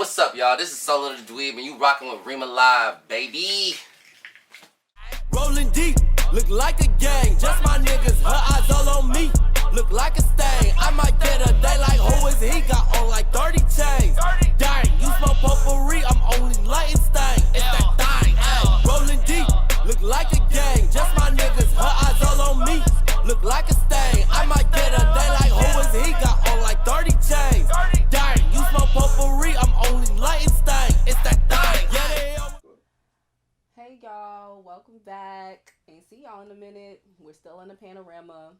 what's up, y'all? This is Solo the Dweeb, and you rocking with Reema Live, baby. Rolling deep, look like a gang. Just my niggas, her eyes all on me. Look like a stain. I might get a day like who is he? Got on like 30 chains. Dang, you smoke potpourri, I'm only lighting stain. It's that thing, ay. Rolling deep, look like a gang. Just my niggas, her eyes all on me. Look like a stain. I might get a day like who is he? Got on like 30 chains. Dang, you smoke potpourri, I'm only lighting stain. It's that thing, yeah. Hey y'all, welcome back. Ain't see y'all in a minute. We're still in the panorama.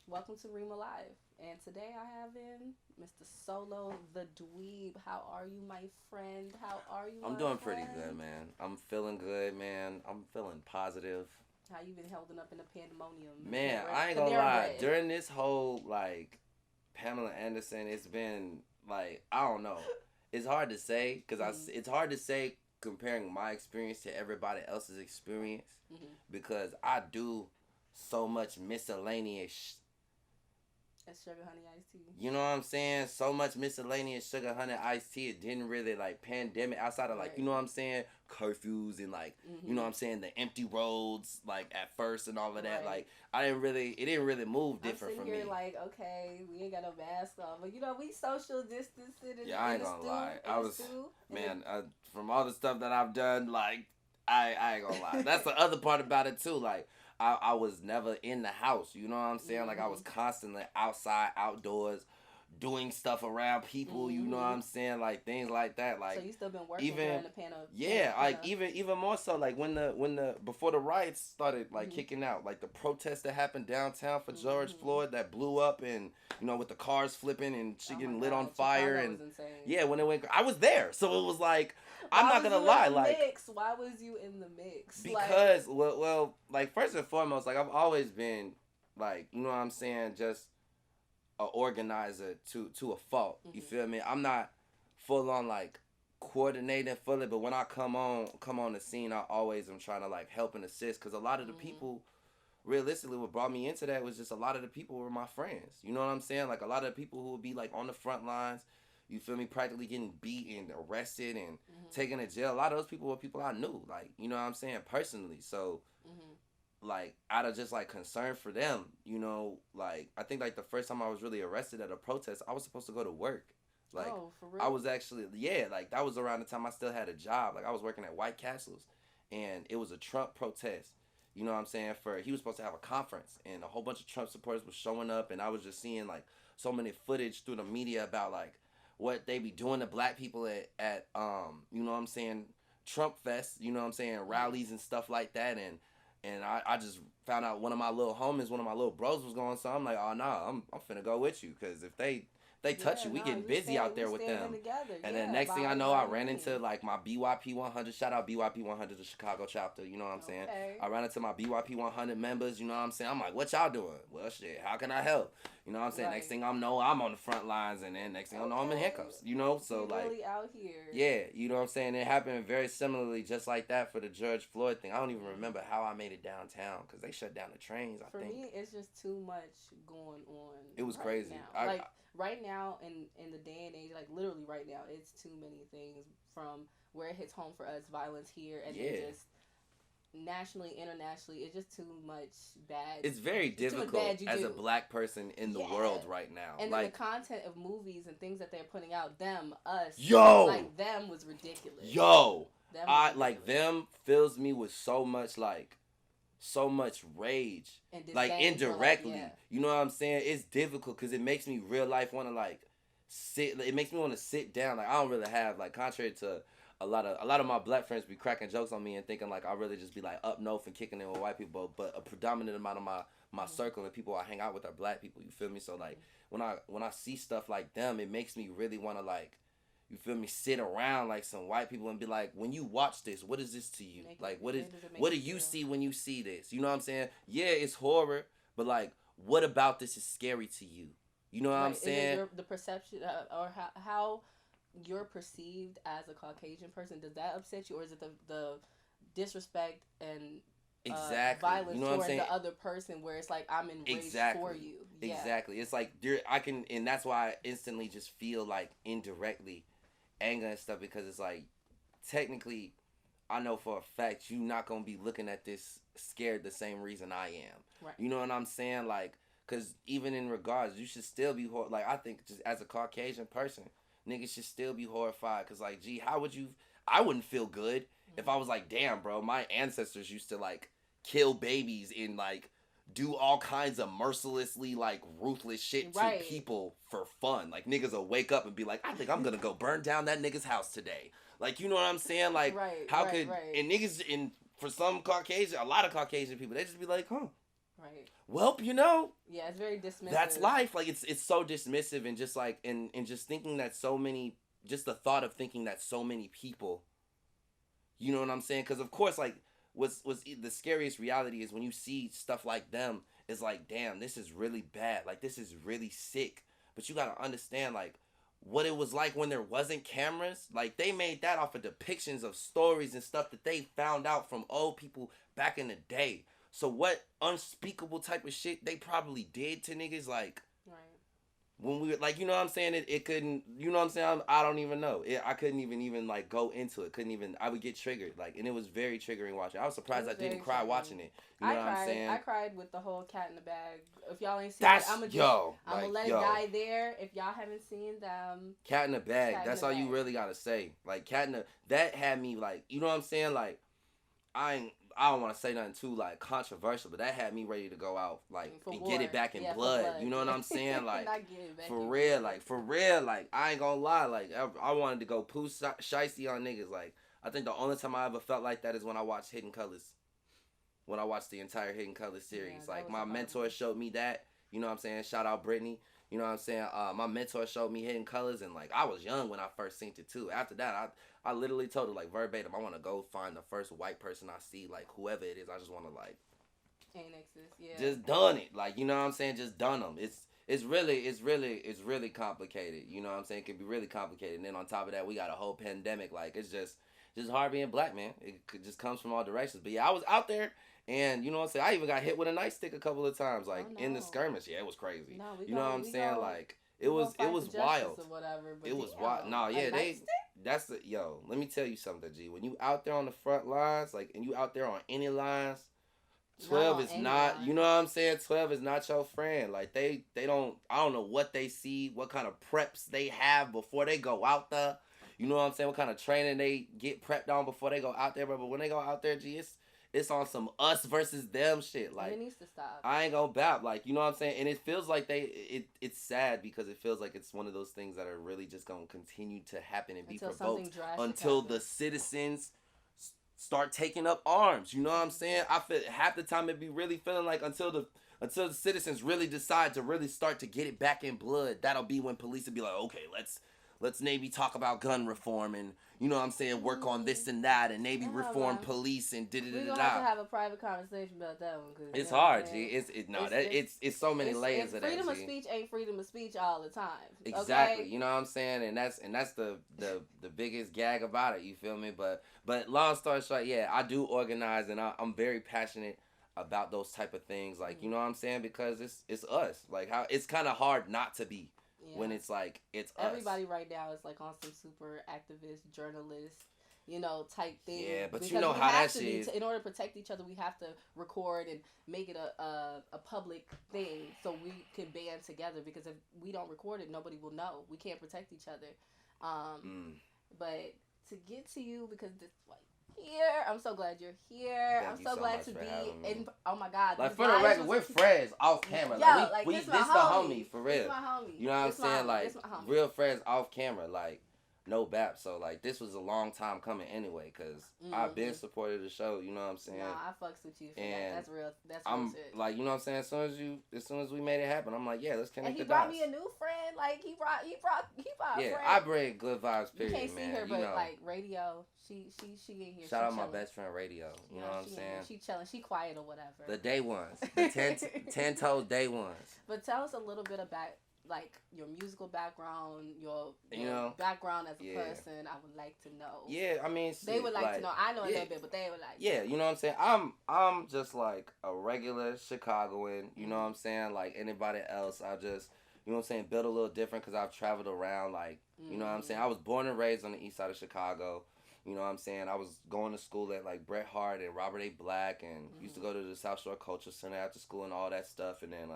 Welcome to Reema Live. And today I have in Mr. Solo the Dweeb. How are you, my friend? How are you? I'm doing pretty good, man. I'm feeling good, man. I'm feeling positive. How you been holding up in the pandemonium? Man, I ain't gonna lie. During this whole, Pamela Anderson, it's been, I don't know. It's hard to say, because it's hard to say comparing my experience to everybody else's experience, because I do so much miscellaneous That's sugar, honey, iced tea. You know what I'm saying? So much miscellaneous sugar, honey, iced tea. It didn't really, pandemic, outside of, you know what I'm saying? Curfews and, you know what I'm saying? The empty roads, at first and all of that. Right. It didn't really move different for me. I'm sitting here okay, we ain't got no mask on. But, we social distancing. Yeah, I ain't gonna lie. From all the stuff that I've done, I ain't gonna lie. That's the other part about it, too. I was never in the house, you know what I'm saying? I was constantly outside, outdoors, doing stuff around people, you know what I'm saying? Things like that. So you still been working even during the pandemic? Yeah, even more so, when before the riots started kicking out, the protests that happened downtown for George Floyd that blew up, and with the cars flipping and shit getting lit on fire, and yeah, when it went, I was there, so it was I'm not gonna lie, why was you in the mix? Because well, first and foremost, I've always been you know what I'm saying, just a organizer to a fault. You feel me? I'm not full on coordinating fully, but when I come on the scene, I always am trying to help and assist, because a lot of the people, realistically, what brought me into that was just a lot of the people were my friends. You know what I'm saying? A lot of the people who would be on the front lines. You feel me? Practically getting beat and arrested and taken to jail. A lot of those people were people I knew, you know what I'm saying, personally. So, out of just concern for them, I think the first time I was really arrested at a protest, I was supposed to go to work. Oh, for real? I was actually, that was around the time I still had a job. I was working at White Castles, and it was a Trump protest. You know what I'm saying? He was supposed to have a conference, and a whole bunch of Trump supporters was showing up, and I was just seeing so many footage through the media about what they be doing to black people at you know what I'm saying, Trump Fest, you know what I'm saying, rallies and stuff like that, and I just found out one of my little homies, one of my little bros was going, so I'm oh nah, I'm finna go with you, because if they touch you, we getting busy out there with them. Together. And then next thing I know, I ran into my BYP 100, shout out BYP 100, the Chicago chapter, you know what I'm saying? I ran into my BYP 100 members, you know what I'm saying? I'm what y'all doing? Well, shit, how can I help? You know what I'm saying? Right. Next thing I know, I'm on the front lines, and then next thing I know, I'm in handcuffs, So you're really out here. Yeah, you know what I'm saying? It happened very similarly, just like that, for the George Floyd thing. I don't even remember how I made it downtown, because they shut down the trains, I think. For me, it's just too much going on. It was crazy. Now. Right now, in the day and age, literally right now, it's too many things, from where it hits home for us, violence here, and then just nationally, internationally, it's just too much bad. It's very difficult as a black person in the world right now. And then the content of movies and things that they're putting out, them was ridiculous. Them fills me with so much rage, indirectly. You know what I'm saying? It's difficult, because it makes me real life want to sit. It makes me want to sit down. I don't really have contrary to a lot of my black friends be cracking jokes on me and thinking I really just be up north and kicking in with white people, but a predominant amount of my circle and people I hang out with are black people. You feel me? So when I see stuff like them, it makes me really want to you feel me, sit around some white people and be when you watch this, what is this to you? What do you see when you see this? You know what I'm saying? Yeah, it's horror, but what about this is scary to you? You know what I'm saying? Is it the perception or how you're perceived as a Caucasian person, does that upset you, or is it the disrespect and violence towards the other person, where it's I'm enraged for you? Exactly. It's and that's why I instantly just feel indirectly anger and stuff because it's like, technically, I know for a fact you're not gonna be looking at this scared the same reason I am. Right. You know what I'm saying? Like, cause even in regards, you should still be like, I think just as a Caucasian person, niggas should still be horrified. Cause like, gee, how would you? I wouldn't feel good if I was like, damn, bro, my ancestors used to like kill babies and like do all kinds of mercilessly like ruthless shit to people for fun. Like niggas will wake up and be like, I think I'm gonna go burn down that nigga's house today. Like, you know what I'm saying? Like, how could and niggas for some Caucasian, a lot of Caucasian people, they just be like, huh. Right. Well, you know. Yeah, it's very dismissive. That's life. Like it's so dismissive and just like and just thinking that so many, just the thought of thinking that so many people, you know what I'm saying? Because of course, like what's the scariest reality is when you see stuff like them. It's like, damn, this is really bad. Like this is really sick. But you gotta understand, like, what it was like when there wasn't cameras. Like they made that off of depictions of stories and stuff that they found out from old people back in the day. So what unspeakable type of shit they probably did to niggas, like, when we were, like, you know what I'm saying? It couldn't, you know what I'm saying? I don't even know. I couldn't even, like, go into it. I would get triggered. Like, and it was very triggering watching. I was surprised I didn't cry watching it. You know what I'm saying? I cried with the whole Cat in the Bag. If y'all ain't seen it, I'm going to let it die there. If y'all haven't seen them. Cat in the Bag. That's all you really got to say. Like, that had me, like, you know what I'm saying? Like, I don't want to say nothing too like controversial, but that had me ready to go out like and get it back in blood. You know what I'm saying? Like for real, like I ain't gonna lie, like I wanted to go poo shiesty on niggas. Like I think the only time I ever felt like that is when I watched Hidden Colors. When I watched the entire Hidden Colors series, like my mentor showed me that. You know what I'm saying? Shout out Brittany. You know what I'm saying? My mentor showed me Hidden Colors, and like I was young when I first seen it too. After that, I literally told her like verbatim, I want to go find the first white person I see, like whoever it is. I just want to like annexes, yeah. Just done it, like you know what I'm saying? Just done them. It's really complicated. You know what I'm saying? It can be really complicated. And then on top of that, we got a whole pandemic. Like it's just hard being black, man. It just comes from all directions. But yeah, I was out there. And you know what I'm saying? I even got hit with a nightstick a couple of times, like in the skirmish. Yeah, it was crazy. No, you know what I'm saying? Like it was wild. Or whatever, it was wild. No, yeah, that's the let me tell you something, G. When you out there on the front lines, like, and you out there on any lines, 12 is not. You know what I'm saying? 12 is not your friend. Like they don't. I don't know what they see, what kind of preps they have before they go out there. You know what I'm saying? What kind of training they get prepped on before they go out there, bro. But when they go out there, G, it's on some us versus them shit. Like, it needs to stop. I ain't gonna bap. Like, you know what I'm saying? And it feels like it's sad because it feels like it's one of those things that are really just gonna continue to happen and be provoked until the citizens start taking up arms. You know what I'm saying? I feel half the time it be really feeling like until the citizens really decide to really start to get it back in blood, that'll be when police will be like, okay, let's maybe talk about gun reform and, you know what I'm saying, work on this and that and maybe reform police and da-da-da-da-da. We're going to have to have a private conversation about that one. Cause, it's hard, G. It's so many layers of that, freedom of speech ain't freedom of speech all the time. Exactly. Okay? You know what I'm saying? And that's the biggest gag about it, you feel me? But long story short, yeah, I do organize and I'm very passionate about those type of things. Like, you know what I'm saying? Because it's us. Like, how it's kind of hard not to be. Yeah. When it's like, it's everybody us. right now is like on some super activist, journalist, type thing. Yeah, but you know how that shit is. In order to protect each other, we have to record and make it a public thing so we can band together, because if we don't record it, nobody will know. We can't protect each other. But to get to you, because this, like, here. I'm so glad you're here. I'm so glad to be in. Oh my God! Like, for the record, we're friends off camera. Like, this the homie for real. This my homie. You know what I'm saying? Like, real friends off camera. Like, no bap. So like, this was a long time coming anyway, because I've been supporting the show. You know what I'm saying? Nah, I fucks with you for that. That's real. That's real shit. Like, you know what I'm saying? As soon as we made it happen, I'm like, yeah, let's connect. And he brought me a new friend. Like, he brought a friend. I bring good vibes. Period, you can't see her, man. but like radio, she in here. Shout out my best friend Radio. You know what I'm saying? She chilling. She quiet or whatever. The day ones, the 10-toed day ones. But tell us a little bit about, like, your musical background, your background as a person. I would like to know. Yeah, I mean, they would like to know. I know a little bit, but they would like. Yeah, you know what I'm saying. I'm just like a regular Chicagoan. You know what I'm saying? Like anybody else, I just, you know what I'm saying, built a little different because I've traveled around like You know what I'm saying? I was born and raised on the east side of Chicago. You know what I'm saying? I was going to school at like Bret Hart and Robert A. Black, and used to go to the South Shore Culture Center after school and all that stuff. And then,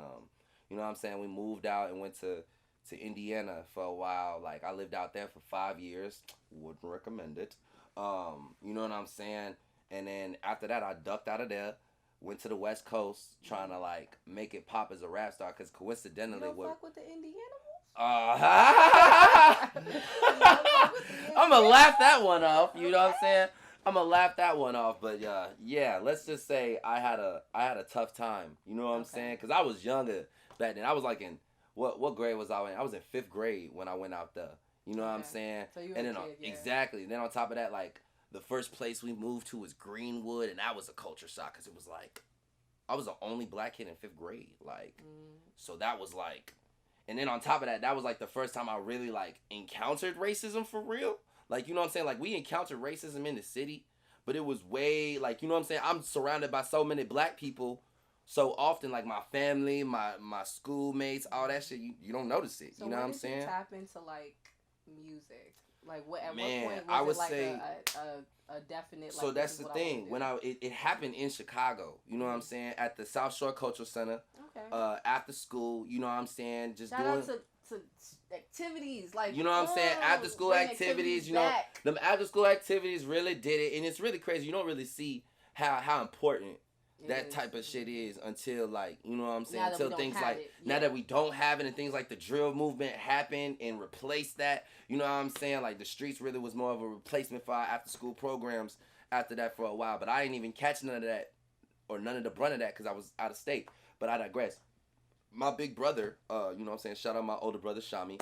you know what I'm saying? We moved out and went to Indiana for a while. Like, I lived out there for 5 years. Wouldn't recommend it. You know what I'm saying? And then after that, I ducked out of there. Went to the West Coast trying to like make it pop as a rap star, because coincidentally, you don't fuck with the Indiana I'm gonna laugh that one off. You know what I'm saying? I'm gonna laugh that one off. But yeah, let's just say I had a tough time. You know what I'm saying? Because I was younger back then. I was like in what grade was I in? I was in 5th grade when I went out there. You know what I'm saying? So you were and then a kid, yeah. Exactly. Then on top of that, like, the first place we moved to was Greenwood, and that was a culture shock because it was like I was the only black kid in 5th grade. Like, so that was like, and then on top of that, that was like the first time I really like encountered racism for real. Like, you know what I'm saying? Like, we encountered racism in the city, but it was way like, you know what I'm saying? I'm surrounded by so many black people so often, like my family, my schoolmates, all that shit. You don't notice it. So you know what I'm saying? So tap into like music. Like, what at Man, what point was I would it like say, a definite? Like, so that's the thing. When it happened in Chicago, you know what I'm saying, at the South Shore Cultural Center. Okay. After school, you know what I'm saying, just shout doing out to activities, like, you know what I'm saying, after school activities. You know, them after school activities really did it, and it's really crazy. You don't really see how important that type of shit is until, like, you know what I'm saying, until things like now that we don't have it, and things like the drill movement happened and replaced that. You know what I'm saying? Like, the streets really was more of a replacement for our after school programs after that for a while. But I didn't even catch none of that or none of the brunt of that because I was out of state. But I digress. My big brother, you know what I'm saying, shout out my older brother Shami.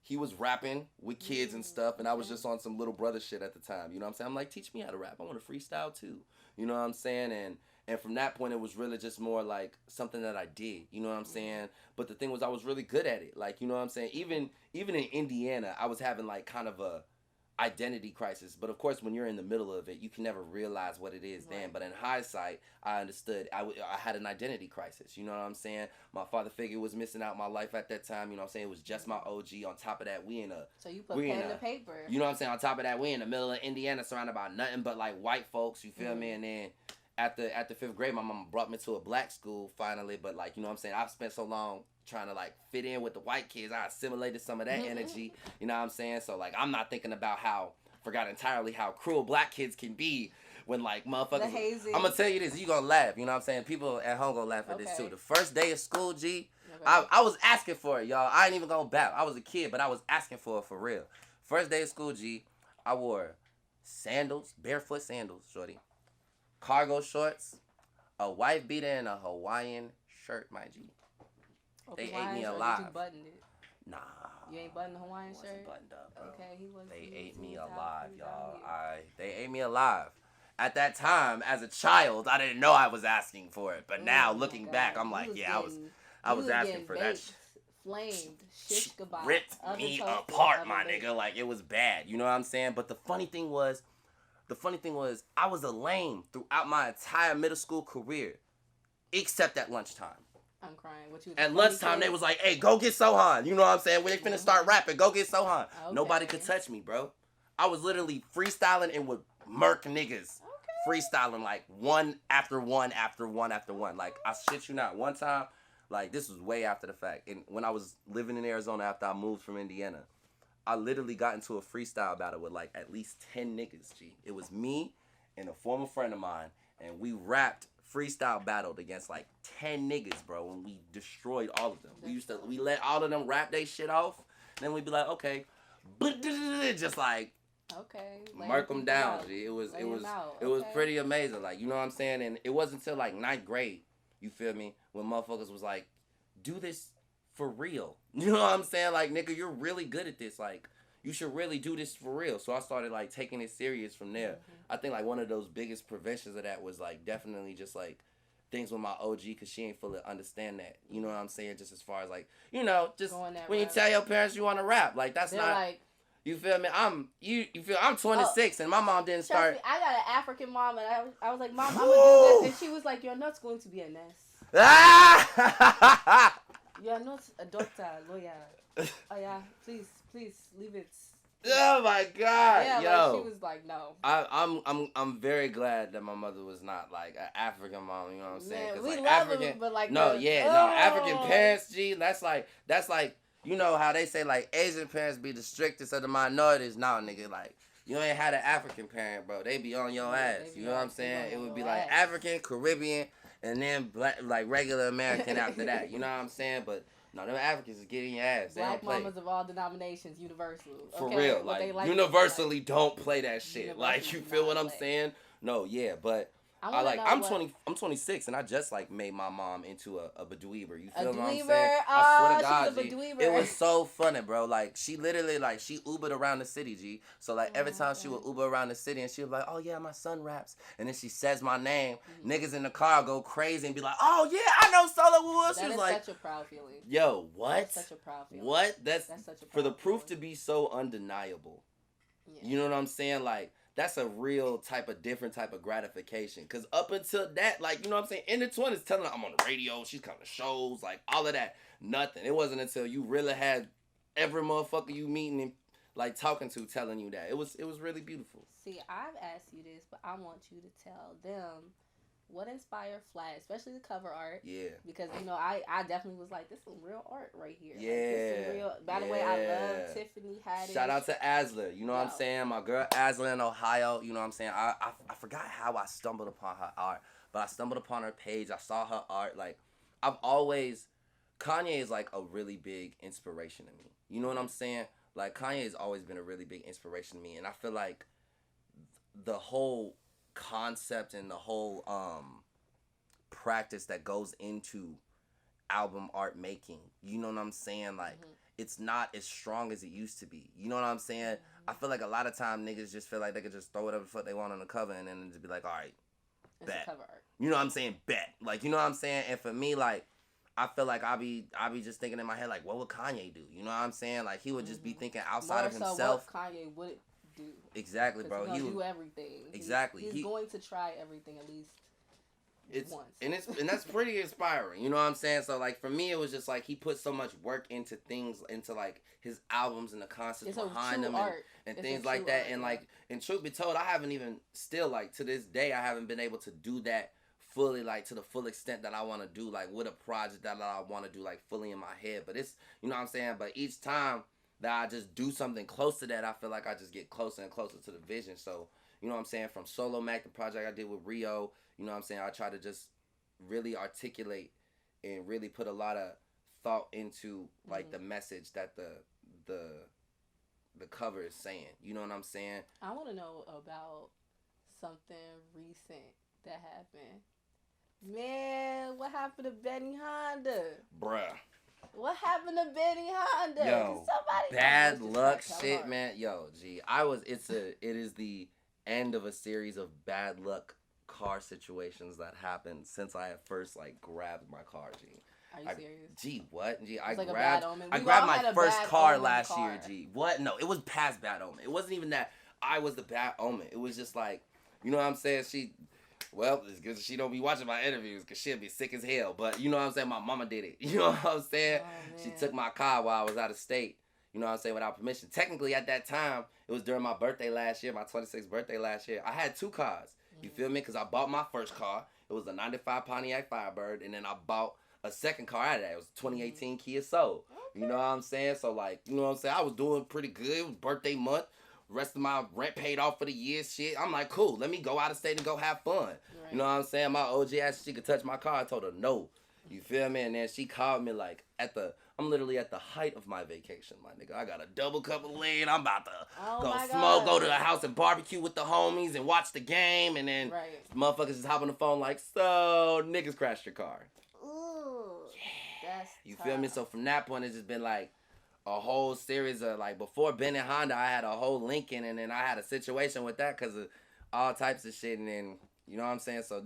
He was rapping with kids and stuff, and I was just on some little brother shit at the time. You know what I'm saying? I'm like, teach me how to rap. I want to freestyle too. You know what I'm saying? And from that point, it was really just more like something that I did. You know what I'm saying? But the thing was, I was really good at it. Like, you know what I'm saying? Even in Indiana, I was having like kind of a identity crisis. But of course, when you're in the middle of it, you can never realize what it is then. But in hindsight, I understood. I had an identity crisis. You know what I'm saying? My father figure was missing out my life at that time. You know what I'm saying? It was just my OG. On top of that, so you put pen to paper. You know what I'm saying? On top of that, we in the middle of Indiana, surrounded by nothing but like white folks. You feel me? And then at the 5th grade, my mama brought me to a black school finally. But like, you know what I'm saying? I've spent so long trying to like fit in with the white kids, I assimilated some of that energy. You know what I'm saying? So like, I'm not thinking about forgot entirely how cruel black kids can be when like motherfuckers. I'm gonna tell you this, you gonna laugh. You know what I'm saying? People at home gonna laugh at this too. The first day of school, G, I was asking for it, y'all. I ain't even gonna bap. I was a kid, but I was asking for it for real. First day of school, G, I wore sandals, barefoot sandals, shorty, cargo shorts, a white beater, and a Hawaiian shirt, my G. They ate me alive. You buttoned it? Nah. You ain't buttoned the Hawaiian shirt? Wasn't buttoned up, bro. Okay, he was. They ate me alive, y'all. They ate me alive. At that time, as a child, I didn't know I was asking for it. But now, looking back, I'm like, yeah, I was asking for that. Flamed, shish kebab, ripped me apart, my nigga. Like, it was bad. You know what I'm saying? But the funny thing was, I was a lame throughout my entire middle school career, except at lunchtime. I'm crying. At lunchtime, they was like, hey, go get Sohan. You know what I'm saying? When they finna start rapping, go get Sohan. Okay. Nobody could touch me, bro. I was literally freestyling and would murk niggas. Okay. Freestyling like one after one after one after one. Like, I shit you not. One time, like, this was way after the fact. And when I was living in Arizona after I moved from Indiana, I literally got into a freestyle battle with like at least 10 niggas, G. It was me and a former friend of mine, and we rapped freestyle battled against like 10 niggas, bro, and we destroyed all of them. We let all of them rap they shit off, then we'd be like, okay, just like mark them down. It was pretty amazing, like, you know what I'm saying? And it wasn't until like 9th grade, you feel me, when motherfuckers was like, do this for real. You know what I'm saying? Like, nigga, you're really good at this. Like, you should really do this for real. So I started like taking it serious from there. I think like one of those biggest preventions of that was like definitely just like things with my OG, because she ain't fully understand that. You know what I'm saying? Just as far as like, you know, just when you tell your parents you want to rap, like that's not like, you feel me? I'm 26 and my mom didn't start. Me, I got an African mom, and I was like, Mom, I'm gonna do this, and she was like, you're not going to be a nurse. You're not a doctor, lawyer. Oh yeah, please please leave it. Oh my God, yeah, yo! Like she was like, no. I'm very glad that my mother was not like an African mom. You know what I'm saying? Man, we like, love African, them, but like African parents, G. That's like you know how they say like Asian parents be the strictest of the minorities. Now, nigga, like you ain't had an African parent, bro. They be on your ass. You know what I'm saying? It would be like African, Caribbean, and then black, like regular American after that. You know what I'm saying? But no, them Africans is getting your ass. Black mamas of all denominations, universal. For real, like universally don't play that shit. Like you feel what I'm saying? No, yeah, but I'm 26 and I just like made my mom into a Dweeber. You feel what I'm saying? I swear to God, G, it was so funny, bro. Like she literally like she Ubered around the city, G. So like every time she would Uber around the city and she would be like, oh yeah, my son raps, and then she says my name, niggas in the car go crazy and be like, oh yeah, I know Solo Wood. She was like, such a proud feeling. Yo, what? That's such a proud feeling. What? That's such a proud for the proof feeling. to be so undeniable. Yeah. You know what I'm saying? Like. That's a real different type of gratification. Because up until that, like, you know what I'm saying? In the 20s, telling her I'm on the radio, she's coming to shows, like, all of that. Nothing. It wasn't until you really had every motherfucker you meeting and, like, talking to telling you that. It was really beautiful. See, I've asked you this, but I want you to tell them what inspired Flat, especially the cover art. Yeah. Because, you know, I definitely was like, this is some real art right here. Yeah. Like, this is real. By the way, I love Tiffany Haddish. Shout out to Asla. You know what I'm saying? My girl Asla in Ohio. You know what I'm saying? I forgot how I stumbled upon her art. But I stumbled upon her page. I saw her art. Like, Kanye is like a really big inspiration to me. You know what I'm saying? Like, Kanye has always been a really big inspiration to me. And I feel like the whole concept and the whole practice that goes into album art making, you know what I'm saying, like it's not as strong as it used to be, you know what I'm saying. I feel like a lot of time niggas just feel like they could just throw whatever the fuck they want on the cover and then just be like, all right, bet, cover art. You know what I'm saying, bet, like, you know what I'm saying. And for me, like, I feel like I be just thinking in my head, like, what would Kanye do? You know what I'm saying? Like, he would just be thinking outside of himself. So what Kanye would do. Exactly, bro. He would do everything. Exactly. He's going to try everything at least once. And that's pretty inspiring. You know what I'm saying? So like for me, it was just like he put so much work into things, into like his albums and the concepts behind them and things like that. And like, and truth be told, I haven't even still like to this day, I haven't been able to do that fully, like to the full extent that I want to do, like with a project that I want to do, like fully in my head. But it's, you know what I'm saying? But each time that I just do something close to that, I feel like I just get closer and closer to the vision. So, you know what I'm saying? From Solo Mac, the project I did with Rio, you know what I'm saying? I try to just really articulate and really put a lot of thought into like the message that the cover is saying. You know what I'm saying? I want to know about something recent that happened. Man, what happened to Benny Honda? Bruh. What happened to Benny Honda? Yo, bad luck shit, man. Yo, G, it is the end of a series of bad luck car situations that happened since I had first like grabbed my car, G. Are you serious? G, what? G, I like grabbed my first car last year, G. What? No, it was past bad omen. It wasn't even that I was the bad omen. It was just like, you know what I'm saying? Well, it's good she don't be watching my interviews because she'll be sick as hell. But you know what I'm saying? My mama did it. You know what I'm saying? Oh, she took my car while I was out of state. You know what I'm saying? Without permission. Technically, at that time, it was during my birthday last year, my 26th birthday last year. I had 2 cars. You feel me? Because I bought my first car. It was a 95 Pontiac Firebird. And then I bought a second car out of that. It was a 2018 Kia Soul. Okay. You know what I'm saying? So, like, you know what I'm saying? I was doing pretty good. It was birthday month. Rest of my rent paid off for the year, shit. I'm like, cool, let me go out of state and go have fun. Right. You know what I'm saying? My OG asked if she could touch my car. I told her no. You feel me? And then she called me like I'm literally at the height of my vacation, my nigga. I got a double cup of lean. I'm about to go to the house and barbecue with the homies and watch the game. And then motherfuckers just hop on the phone like, so niggas crashed your car. Ooh, yeah. That's you tough. feel me? So from that point, it's just been like a whole series of like, before Ben and Honda, I had a whole Lincoln, and then I had a situation with that because of all types of shit. And then, you know what I'm saying? So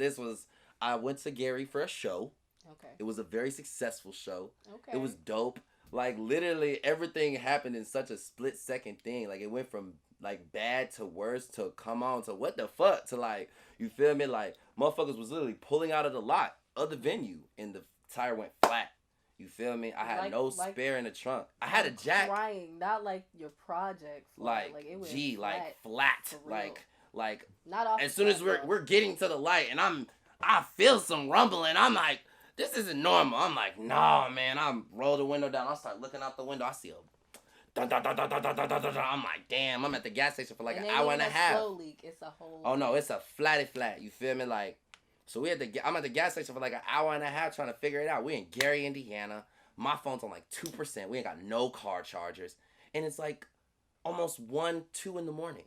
I went to Gary for a show. Okay. It was a very successful show. Okay. It was dope. Like, literally everything happened in such a split second thing. Like, it went from like bad to worse to come on to what the fuck to like, you feel me? Like, motherfuckers was literally pulling out of the lot of the venue and the tire went flat. You feel me? I had like, no spare in the trunk. I had a jack. Crying, not like your project. Like it was flat. Like not off. As soon as we're getting to the light, and I feel some rumbling. I'm like, this isn't normal. I'm like, nah, man. I'm roll the window down. I start looking out the window. I see a dun, dun, dun, dun, dun, dun, dun, dun, dun. I'm like, damn. I'm at the gas station for like an hour and a half. Slow leak. It's a whole. Oh no, it's a flat. You feel me? Like. So I'm at the gas station for like an hour and a half trying to figure it out. We in Gary, Indiana. My phone's on like 2%. We ain't got no car chargers. And it's like almost 1, 2 in the morning.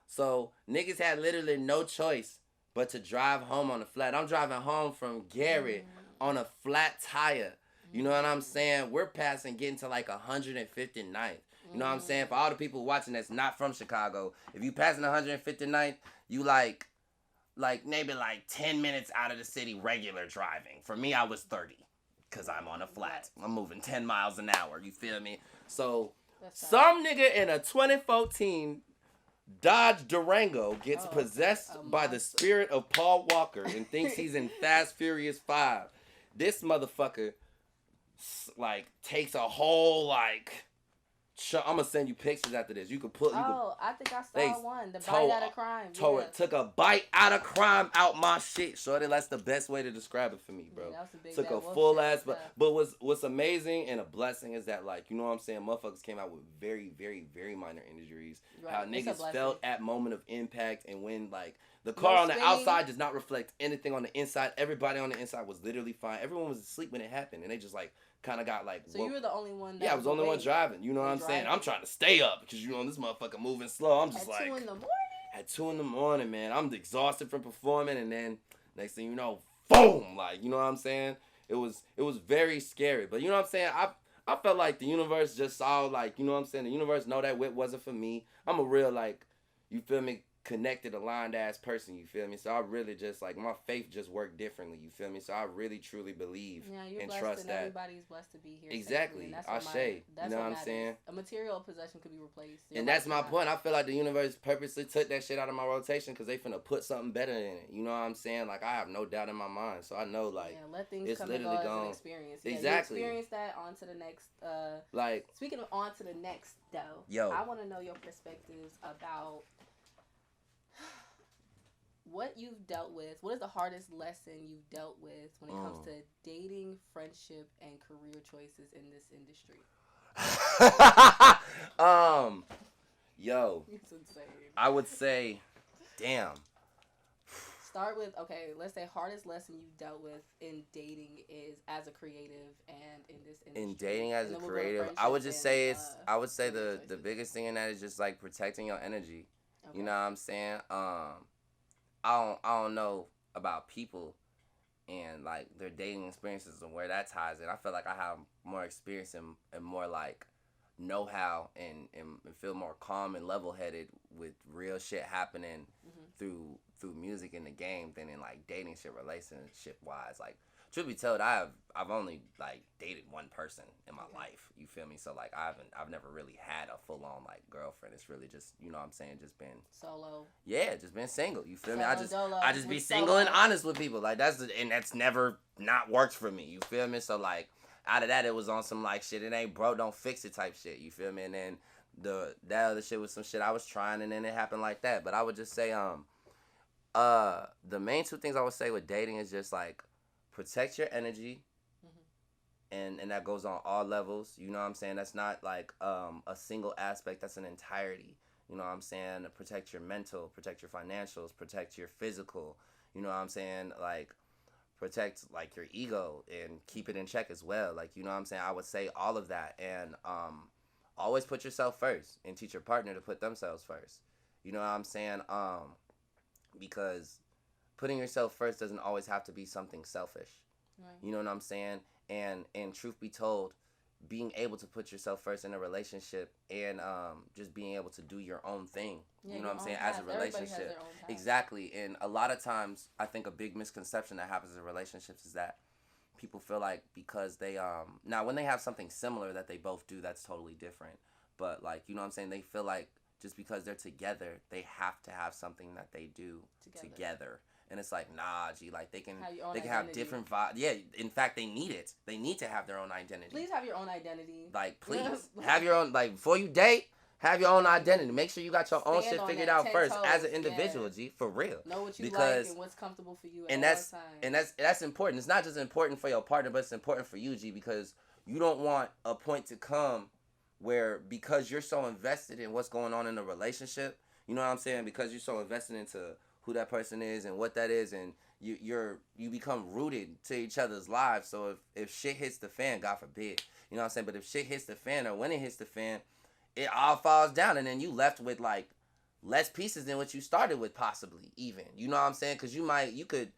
So niggas had literally no choice but to drive home on a flat. I'm driving home from Gary on a flat tire. You know what I'm saying? We're getting to like 159th. You know what I'm saying? For all the people watching that's not from Chicago, if you passing 159th, you like maybe like 10 minutes out of the city regular driving. For me, I was 30 because I'm on a flat. I'm moving 10 miles an hour. You feel me? So some nigga in a 2014 Dodge Durango gets possessed by the spirit of Paul Walker and thinks he's in Fast Furious 5. This motherfucker like takes a whole like... I'm gonna send you pictures after this. You could put. I think I saw one. The bite out of crime. Took a bite out of crime out my shit. Shorty, that's the best way to describe it for me, bro. Yeah, that was a big took a full ass. But what's amazing and a blessing is that, like, you know what I'm saying, motherfuckers came out with very, very, very minor injuries. Right. How niggas felt at moment of impact, and when like the car on the outside does not reflect anything on the inside. Everybody on the inside was literally fine. Everyone was asleep when it happened, and they just like. Kind of got like. So you were the only one. I was the only one driving. You know what I'm saying? I'm trying to stay up because you know this motherfucker moving slow. I'm just at 2 in the morning. At 2 in the morning, man. I'm exhausted from performing, and then next thing you know, boom! Like, you know what I'm saying? It was very scary. But you know what I'm saying? I felt like the universe just saw, like, you know what I'm saying? The universe know that whip wasn't for me. I'm a real, like, you feel me? Connected, aligned ass person, you feel me? So I really just like my faith just worked differently, you feel me? So I really truly believe and trust that everybody's blessed to be here. Exactly. I say, you know what I'm saying? A material possession could be replaced. And that's my point. I feel like the universe purposely took that shit out of my rotation because they finna put something better in it. You know what I'm saying? Like I have no doubt in my mind, so I know like let things it's come literally and go gone. As an experience. Exactly. You experience that on to the next. Like speaking of on to the next though. I want to know your perspectives about. What you've dealt with, what is the hardest lesson you've dealt with when it comes to dating, friendship, and career choices in this industry? It's insane. I would say, damn. Start with, let's say hardest lesson you've dealt with in dating is as a creative and in this industry. In dating as a creative, I would just say the biggest thing in that is just like protecting your energy. Okay. You know what I'm saying? I don't know about people and like their dating experiences and where that ties in. I feel like I have more experience and more like know-how and feel more calm and level-headed with real shit happening through music in the game than in like dating shit, relationship wise. Like truth be told, I've only like dated one person in my life. You feel me? So like I've never really had a full on like girlfriend. It's really just, you know what I'm saying, just been solo. Yeah, just been single. You feel me? Solo, I just be single and honest with people. Like that's never not worked for me. You feel me? So like out of that, it was on some like shit. It ain't broke, don't fix it type shit. You feel me? And then that other shit was some shit I was trying, and then it happened like that. But I would just say the main two things I would say with dating is just like protect your energy, and that goes on all levels. You know what I'm saying? That's not like a single aspect. That's an entirety. You know what I'm saying? Protect your mental, protect your financials, protect your physical. You know what I'm saying? Like protect like your ego and keep it in check as well. Like, you know what I'm saying? I would say all of that, and always put yourself first and teach your partner to put themselves first. You know what I'm saying? Because putting yourself first doesn't always have to be something selfish. Right. You know what I'm saying? And truth be told, being able to put yourself first in a relationship and just being able to do your own thing. Yeah, you know what I'm saying? As a relationship. Exactly. And a lot of times I think a big misconception that happens in relationships is that people feel like because they now when they have something similar that they both do, that's totally different. But like, you know what I'm saying? They feel like just because they're together, they have to have something that they do together. And it's like, nah, G, like they can identity. have different vibes. Yeah, in fact, they need it. They need to have their own identity. Please have your own identity. Like, please have your own. Like, before you date, have your own identity. Make sure you got your own shit figured out first as an individual, G, for real. Know what you like and what's comfortable for you at all times. And that's important. It's not just important for your partner, but it's important for you, G, because you don't want a point to come where, because you're so invested in what's going on in the relationship, you know what I'm saying? Because you're so invested into who that person is and what that is, and you become rooted to each other's lives. So if shit hits the fan, God forbid, you know what I'm saying? But if shit hits the fan, or when it hits the fan, it all falls down, and then you left with like less pieces than what you started with, possibly, even. You know what I'm saying? Because you could,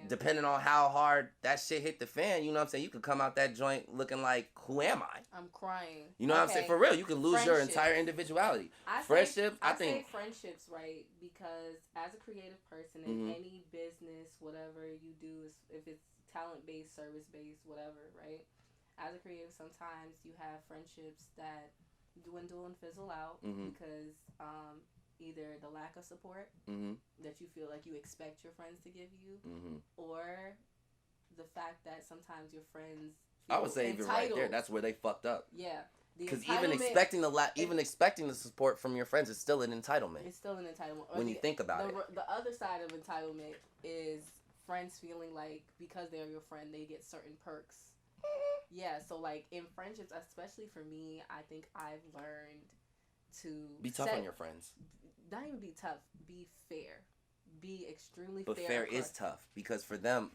depending on how hard that shit hit the fan, you know what I'm saying, you could come out that joint looking like, who am I? I'm crying. You know what I'm saying? For real, you could lose your entire individuality. I say friendships, right? Because as a creative person in any business, whatever you do, if it's talent-based, service-based, whatever, right? As a creative, sometimes you have friendships that dwindle and fizzle out because either the lack of support that you feel like you expect your friends to give you, or the fact that sometimes your friends feel I would say entitled. Even right there, that's where they fucked up. Yeah. Because even expecting the support from your friends is still an entitlement. It's still an entitlement. When you think about it. The other side of entitlement is friends feeling like because they're your friend, they get certain perks. Yeah, so like in friendships, especially for me, I think I've learned to be tough on your friends. Not even be tough, be fair. Be extremely fair. But fair is tough because for them,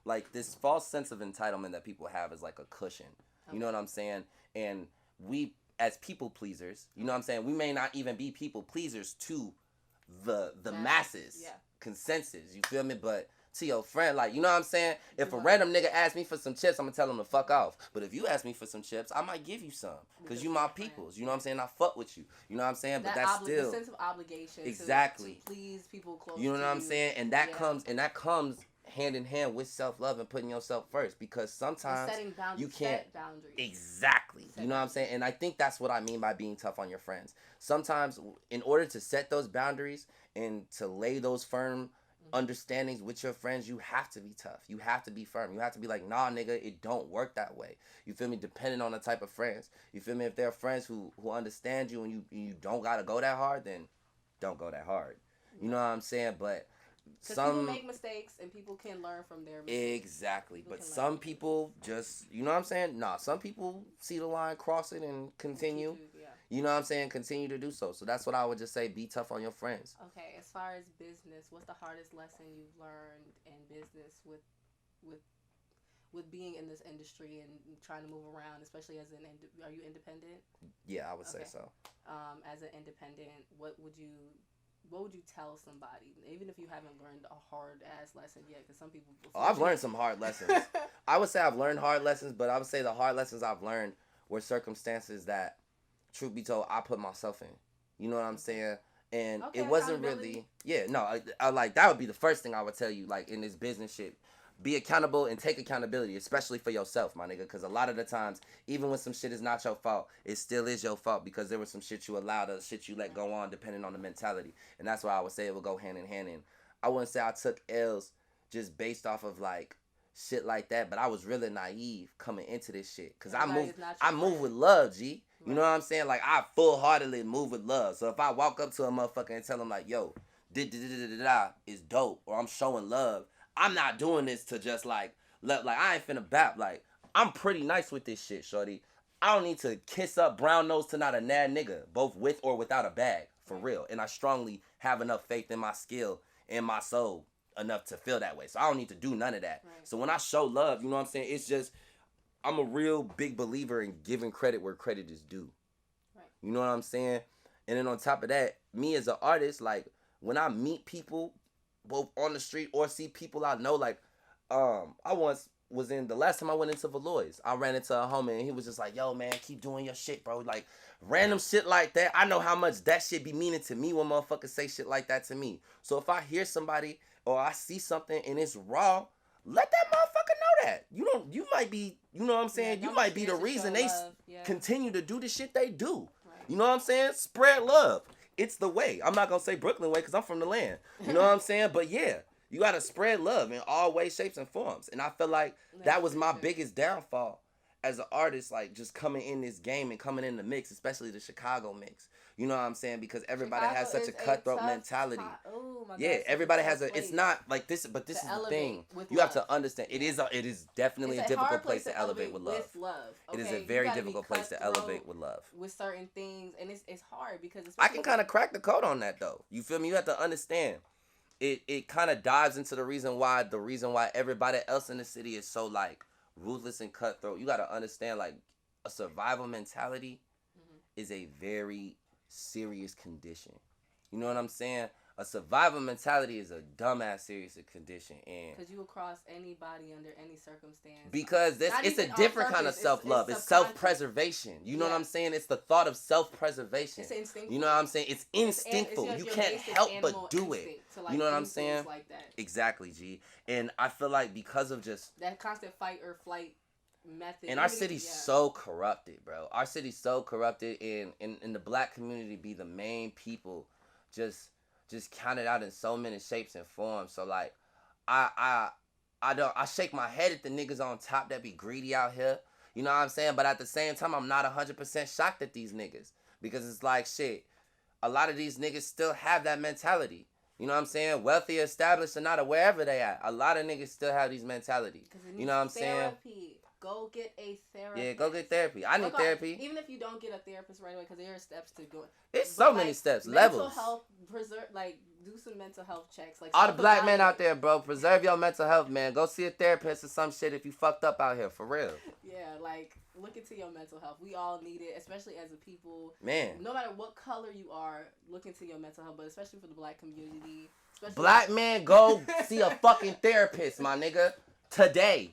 like this false sense of entitlement that people have is like a cushion. Okay. You know what I'm saying? And we, as people pleasers, you know what I'm saying, we may not even be people pleasers to the masses, consensus, you feel me? But to your friend, like, you know what I'm saying? If a random nigga asks me for some chips, I'm gonna tell him to fuck off. But if you ask me for some chips, I might give you some. Because you my peoples. You know what I'm saying? I fuck with you. You know what I'm saying? But that's still... the sense of obligation exactly. to please people close to you. You know what I'm saying? And that comes hand in hand with self-love and putting yourself first. Because sometimes you can't... Set boundaries. Exactly. You know what I'm saying? And I think that's what I mean by being tough on your friends. Sometimes, in order to set those boundaries and to lay those firm understandings with your friends, you have to be tough. You have to be firm. You have to be like, nah, nigga, it don't work that way. You feel me? Depending on the type of friends. You feel me? If they're friends who understand you and you don't gotta go that hard, then don't go that hard. You know what I'm saying? But people make mistakes and people can learn from their mistakes. Exactly. But some people just, you know what I'm saying? Nah, some people see the line, cross it, and continue. You know what I'm saying? Continue to do so. So that's what I would just say. Be tough on your friends. Okay. As far as business, what's the hardest lesson you've learned in business with being in this industry and trying to move around, especially as are you independent? Yeah, I would say so. As an independent, what would you tell somebody, even if you haven't learned a hard ass lesson yet? Because some people. I've learned some hard lessons. I would say I've learned hard lessons, but I would say the hard lessons I've learned were circumstances that, truth be told, I put myself in. You know what I'm saying? And it wasn't really... Yeah, no, I like, that would be the first thing I would tell you, like, in this business shit. Be accountable and take accountability, especially for yourself, my nigga. Because a lot of the times, even when some shit is not your fault, it still is your fault because there was some shit you allowed or shit you let go on depending on the mentality. And that's why I would say it would go hand in hand. And I wouldn't say I took L's just based off of, like, shit like that. But I was really naive coming into this shit. Because I move with love, G. You know what I'm saying? Like, I full-heartedly move with love. So if I walk up to a motherfucker and tell him, like, yo, da-da-da-da-da is dope, or I'm showing love, I'm not doing this to just, like, I ain't finna bap. Like, I'm pretty nice with this shit, shorty. I don't need to kiss up brown nose to not a nad nigga, both with or without a bag, for real. And I strongly have enough faith in my skill and my soul enough to feel that way. So I don't need to do none of that. Right. So when I show love, you know what I'm saying? It's just... I'm a real big believer in giving credit where credit is due. Right. You know what I'm saying? And then on top of that, me as an artist, like, when I meet people, both on the street or see people I know, like, I once was the last time I went into Valois, I ran into a homie and he was just like, yo, man, keep doing your shit, bro. Like, random shit like that. I know how much that shit be meaning to me when motherfuckers say shit like that to me. So if I hear somebody or I see something and it's raw, let that motherfucker know that. You might be, you know what I'm saying? You might be the reason they continue to do the shit they do. Right. You know what I'm saying? Spread love. It's the way. I'm not going to say Brooklyn way because I'm from the land. You know what I'm saying? But yeah, You gotta spread love in all ways, shapes, and forms. And I feel like that was my biggest downfall as an artist, like just coming in this game and coming in the mix, especially the Chicago mix. You know what I'm saying? Because everybody has such a cutthroat mentality. Oh my God, yeah, everybody has a. It's not like this, but this is the thing. You have to understand. It is definitely a difficult place to elevate with love. Okay? It is a very difficult place to elevate with love. With certain things, and it's hard because I can kind of crack the code on that though. You feel me? You have to understand. It kind of dives into the reason why everybody else in the city is so like ruthless and cutthroat. You got to understand, like, a survival mentality is a very serious condition. You know what I'm saying? A survival mentality is a dumbass serious condition, and because you will cross anybody under any circumstance. Because it's a different kind of self-love. It's self-preservation. You know what I'm saying? It's the thought of self-preservation. It's instinctive. You know what I'm saying? It's instinctful. You can't help but do it. Like, you know what I'm saying? Like that. Exactly, G. And I feel like because of just that constant fight or flight method. And our city's so corrupted, bro. Our city's so corrupted, and the black community be the main people just counted out in so many shapes and forms. So like I shake my head at the niggas on top that be greedy out here. You know what I'm saying? But at the same time, I'm not 100% shocked at these niggas, because it's like, shit, a lot of these niggas still have that mentality. You know what I'm saying? Wealthy, established, or not, or wherever they at. A lot of niggas still have these mentality. You know what I'm saying? Go get a therapist. Yeah, go get therapy. I need therapy. Even if you don't get a therapist right away, because there are steps to go. It's so many steps, levels. Mental health, do some mental health checks. Like, all the black men out there, bro, preserve your mental health, man. Go see a therapist or some shit if you fucked up out here, for real. Yeah, like, look into your mental health. We all need it, especially as a people. Man. No matter what color you are, look into your mental health, but especially for the black community. Black men, go see a fucking therapist, my nigga, today.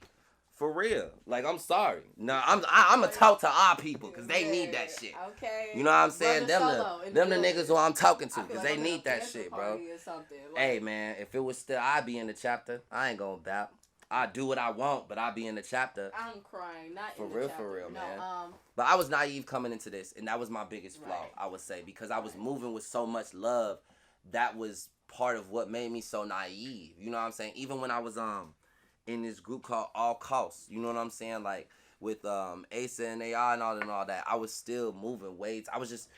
For real. Like, I'm sorry. No, I'm gonna talk to our people, because they need that shit. Okay. You know what I'm saying? Them the niggas who I'm talking to, because they need that shit, bro. Hey, man, if it was still, I'd be in the chapter. I ain't gonna doubt. I do what I want, but I'd be in the chapter. I'm crying. Not for in real, the chapter. For real, man. No, but I was naive coming into this, and that was my biggest flaw, I would say, because I was moving with so much love. That was part of what made me so naive. You know what I'm saying? Even when I was in this group called All Costs, you know what I'm saying? Like with Asa and AI and all that, I was still moving weights. I was just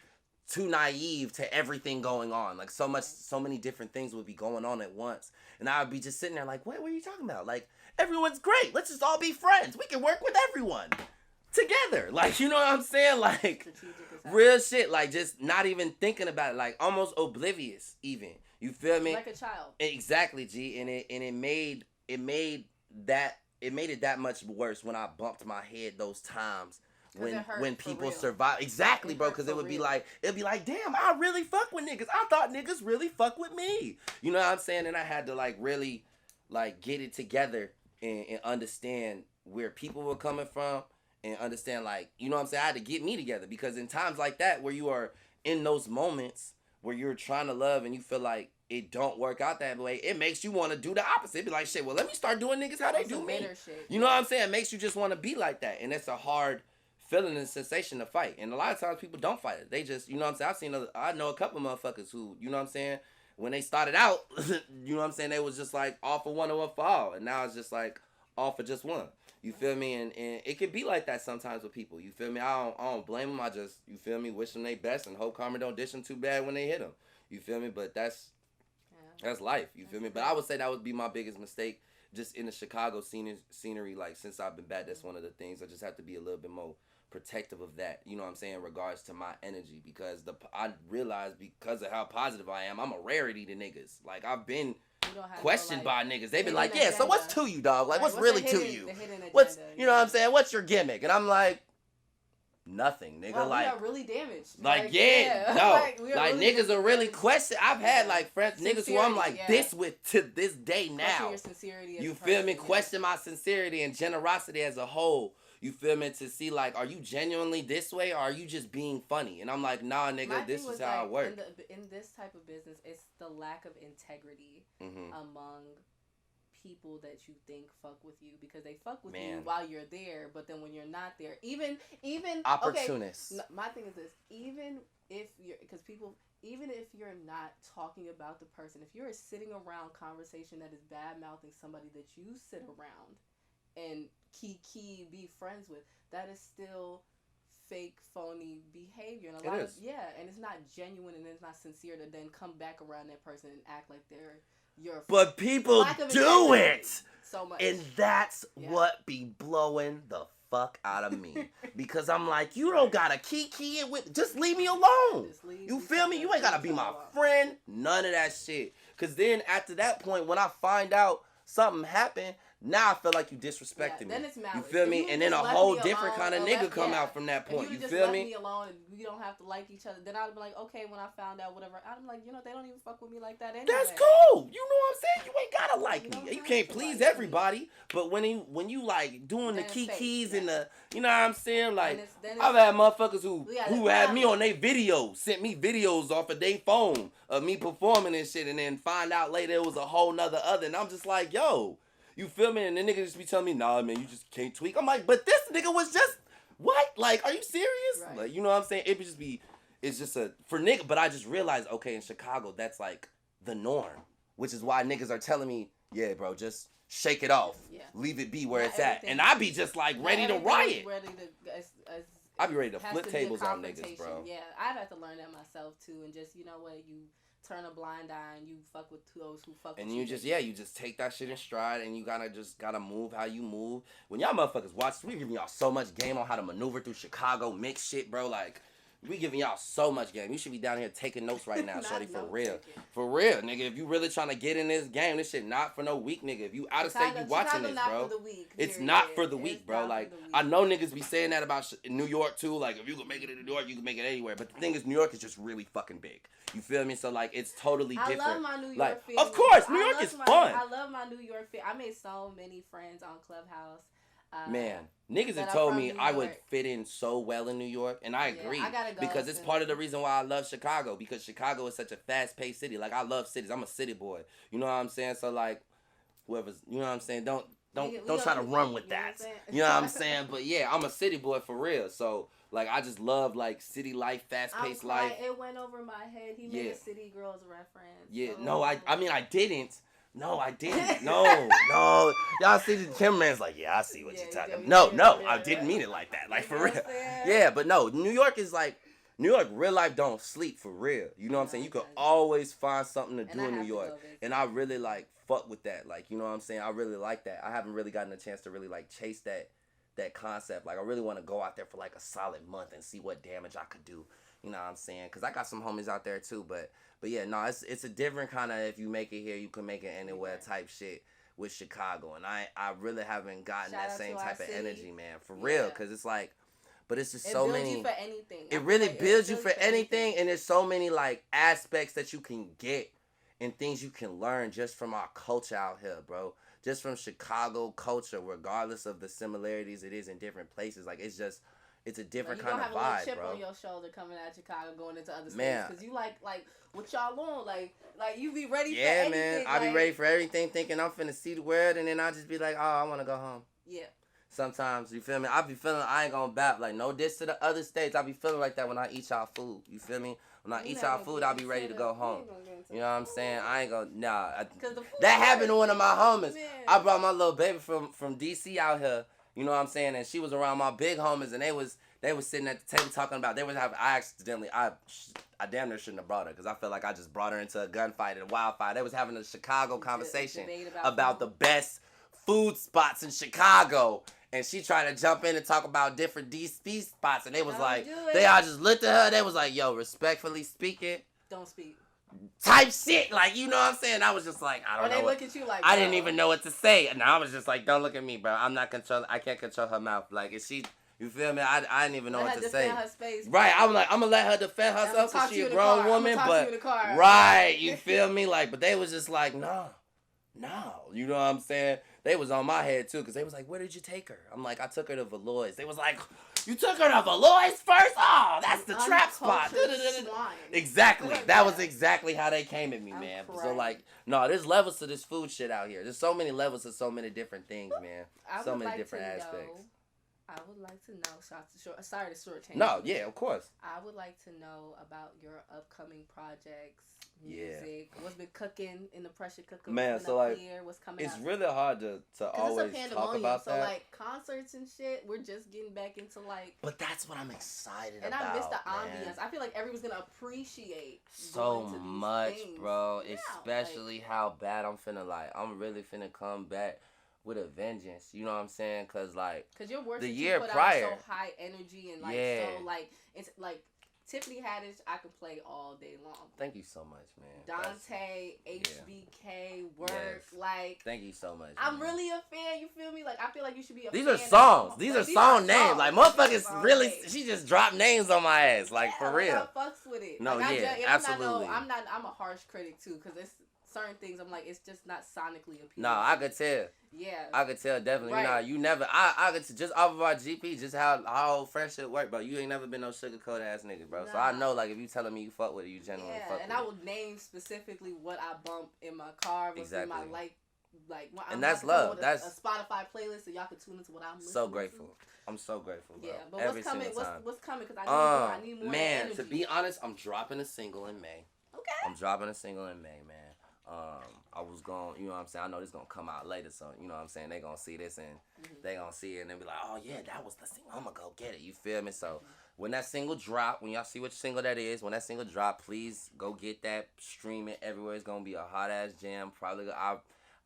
too naive to everything going on. Like so many different things would be going on at once, and I would be just sitting there like, what are you talking about? Like, everyone's great. Let's just all be friends. We can work with everyone together. Like, you know what I'm saying? Like, real shit. Like, just not even thinking about it. Like, almost oblivious even. You feel me? Like a child. Exactly, G. And it made it that much worse when I bumped my head those times when people survive. Exactly, bro, because it would be like, damn, I really fuck with niggas. I thought niggas really fuck with me. You know what I'm saying? And I had to like really like get it together and understand where people were coming from, and understand, like, you know what I'm saying? I had to get me together, because in times like that where you are in those moments where you're trying to love and you feel like it don't work out that way, it makes you want to do the opposite. Be like, shit, well, let me start doing niggas how they do me. You know what I'm saying? It makes you just want to be like that. And it's a hard feeling and sensation to fight. And a lot of times people don't fight it. They just, you know what I'm saying? I know a couple motherfuckers who, you know what I'm saying, when they started out, you know what I'm saying, they was just like all for one or one for all. And now it's just like all for just one. You feel me? And it could be like that sometimes with people. You feel me? I don't blame them. I just, you feel me, wish them they best and hope karma don't dish them too bad when they hit them. You feel me? But that's life. You feel me? But I would say that would be my biggest mistake, just in the Chicago scenery. Like, since I've been back, that's one of the things. I just have to be a little bit more protective of that. You know what I'm saying? In regards to my energy, because I realize, because of how positive I am, I'm a rarity to niggas. Like, I've been questioned by niggas. They've been like, yeah, so what's to you, dog? Like, what's really to you? What's, you know what I'm saying? What's your gimmick? And I'm like, nothing, nigga. Wow, like, we are really damaged. Like, no. like niggas are really questioning. I've had like friends, niggas who I'm like this with to this day now. Question your sincerity. You feel me? Question my sincerity and generosity as a whole. You feel me? To see, like, are you genuinely this way, or are you just being funny? And I'm like, nah, nigga, this is how I work. In this type of business, it's the lack of integrity among people that you think fuck with you because they fuck with you while you're there, but then when you're not there, even opportunists. Okay, my thing is this: even if you're not talking about the person, if you're sitting around conversation that is bad mouthing somebody that you sit around and be friends with, that is still fake, phony behavior, and and it's not genuine and it's not sincere to then come back around that person and act like they're your. But people do it so much, and that's what be blowing the fuck out of me because I'm like, you don't gotta kiki it with, just leave me alone. You feel me? You ain't gotta be my friend. None of that shit. Cause then after that point, when I find out something happened, now I feel like you disrespecting me. Then it's malice. You feel me? And then a whole different kind of nigga come out from that point. You feel me? Me alone and we don't have to like each other. Then I'd be like, okay, when I found out whatever, I'm like, they don't even fuck with me like that anyway. That's cool. You know what I'm saying? You ain't gotta like me. You can't please everybody. But when you like doing the kikis and the, you know what I'm saying? Like, I've had motherfuckers who had me on their videos, sent me videos off of their phone of me performing and shit, and then find out later it was a whole nother other. And I'm just like, yo. You feel me? And the nigga just be telling me, nah, man, you just can't tweak. I'm like, but this nigga was just, what? Like, are you serious? Right. Like, you know what I'm saying? It would just be, it's just for nigga. But I just realized, okay, in Chicago, that's like the norm. Which is why niggas are telling me, yeah, bro, just shake it off. Yeah. Leave it be where it's at. And I be just like ready to riot. I be ready to flip tables on niggas, bro. Yeah, I've had to learn that myself too. And just, you know what, you turn a blind eye and you fuck with those who fuck with you. And you just take that shit in stride and you gotta move how you move. When y'all motherfuckers watch, we giving y'all so much game on how to maneuver through Chicago mix shit, bro. Like, we giving y'all so much game. You should be down here taking notes right now, shorty, for real. For real, nigga. If you really trying to get in this game, this shit not for no weak nigga. If you out of state, you watching this, bro. It's not for the weak, bro. Like, I know niggas be saying that about New York too. Like, if you can make it in New York, you can make it anywhere. But the thing is, New York is just really fucking big. You feel me? So, like, it's totally different. I love my New York like, family. Of course, New York is fun. I love my New York family. I made so many friends on Clubhouse. Man, niggas have told me I would fit in so well in New York, and I agree. I gotta go because it's part of the reason why I love Chicago, because Chicago is such a fast-paced city. Like, I love cities. I'm a city boy. You know what I'm saying? So, like, whoever's, you know what I'm saying? Don't try to run with that. You know what I'm saying? But yeah, I'm a city boy for real. So, like, I just love, like, city life, fast-paced life. It went over my head. He made a City Girls reference. Yeah, no, I mean, I didn't. No, I didn't. No. Y'all see the cameraman's like, yeah, I see what you're talking about. No, I didn't mean it like that. Like, for real. Yeah, but no, New York, real life don't sleep, for real. You know what I'm saying? You can always find something to do in New York. And I really, like, fuck with that. Like, you know what I'm saying? I really like that. I haven't really gotten a chance to really, like, chase that concept. Like, I really want to go out there for, like, a solid month and see what damage I could do. You know what I'm saying? Because I got some homies out there, too, but yeah, no, it's a different kind of, if you make it here, you can make it anywhere type shit with Chicago. And I really haven't gotten that same type of energy, man. For real. Because it's like, but it's just so many. It builds you for anything. It really builds you for anything. And there's so many, like, aspects that you can get and things you can learn just from our culture out here, bro. Just from Chicago culture, regardless of the similarities it is in different places. Like, it's a different kind of vibe, bro. You have a little chip on your shoulder coming out of Chicago, going into other states, because you like what y'all on, like you be ready for anything. Yeah, man, I be ready for everything, thinking I'm finna see the world, and then I just be like, oh, I want to go home. Yeah. Sometimes, you feel me? I be feeling, I ain't gonna bap, like, no diss to the other states. I be feeling like that when I eat y'all food. You feel me? When I eat y'all food, I be ready to go home. You know what I'm saying? I ain't gonna, that happened to one of my homies. I brought my little baby from D.C. out here. You know what I'm saying? And she was around my big homies, and they was sitting at the table talking about, I damn near shouldn't have brought her, because I feel like I just brought her into a gunfight and a wildfire. They was having a Chicago conversation about the best food spots in Chicago. And she tried to jump in and talk about different DC spots. And they was like, they all just looked at her. They was like, yo, respectfully speaking. Don't speak. Type shit. Like, you know what I'm saying? I was just like, I don't know. Or they look at you like, I didn't even know what to say. And I was just like, don't look at me, bro. I can't control her mouth. Like, if she, you feel me? I didn't even know what to say. Her space, right. I was like, I'm going to let her defend herself because she a grown woman. But, right. You feel me? Like, but they was just like, no. You know what I'm saying? they was on my head too, because they was like, where did you take her? I'm like, I took her to Valois. They was like, you took her to Valois first? Oh, that's the trap spot. Exactly. That was exactly how they came at me, man. So like, no, there's levels to this food shit out here. There's so many levels to so many different things, man. So many different aspects. I would like to know. Sorry to shortchange. No, yeah, of course. I would like to know about your upcoming projects, music. What's been cooking in the pressure cooker? Man, so like, what's coming it's out? really hard to always talk about that. So like concerts and shit, we're just getting back into like. But that's what I'm excited about. And I miss the ambience. I feel like everyone's gonna appreciate so much, bro. Yeah, especially like, how bad I'm finna like. I'm really finna come back with a vengeance, you know what I'm saying? Cause your work the year prior, out so high energy and like so like it's like Tiffany Haddish, I could play all day long. Thank you so much, man. Dante, HBK, work, like. Thank you so much. I'm really a fan. You feel me? Like I feel like you should be a. These are songs. These are song names. Like motherfuckers really. She just dropped names on my ass. Like for real. I fucks with it. No, like, absolutely. I'm a harsh critic too, cause it's. Certain things I'm like, it's just not sonically appealing. No, I could tell. Yeah. I could tell definitely. Right. Nah, you never. I could just off of our GP, just how friendship work, bro. You ain't never been no sugarcoat ass nigga, bro. Nah. So I know like if you telling me you fuck with it, you genuinely fuck with it. And I will name specifically what I bump in my car, what's in my like and that's love. That's a Spotify playlist, so y'all can tune into what I'm listening so grateful. I'm so grateful, bro. Yeah, but what's coming? What's coming? Because I need more. Man, energy. To be honest, I'm dropping a single in May. Okay. I'm dropping a single in May, man. I was going, you know what I'm saying? I know this gonna come out later, so you know what I'm saying? They gonna see this and they gonna see it and they be like, oh yeah, that was the single. I'm gonna go get it. You feel me? So when that single drop, when y'all see which single that is, when that single drop, please go get that, stream it everywhere. It's gonna be a hot ass jam. Probably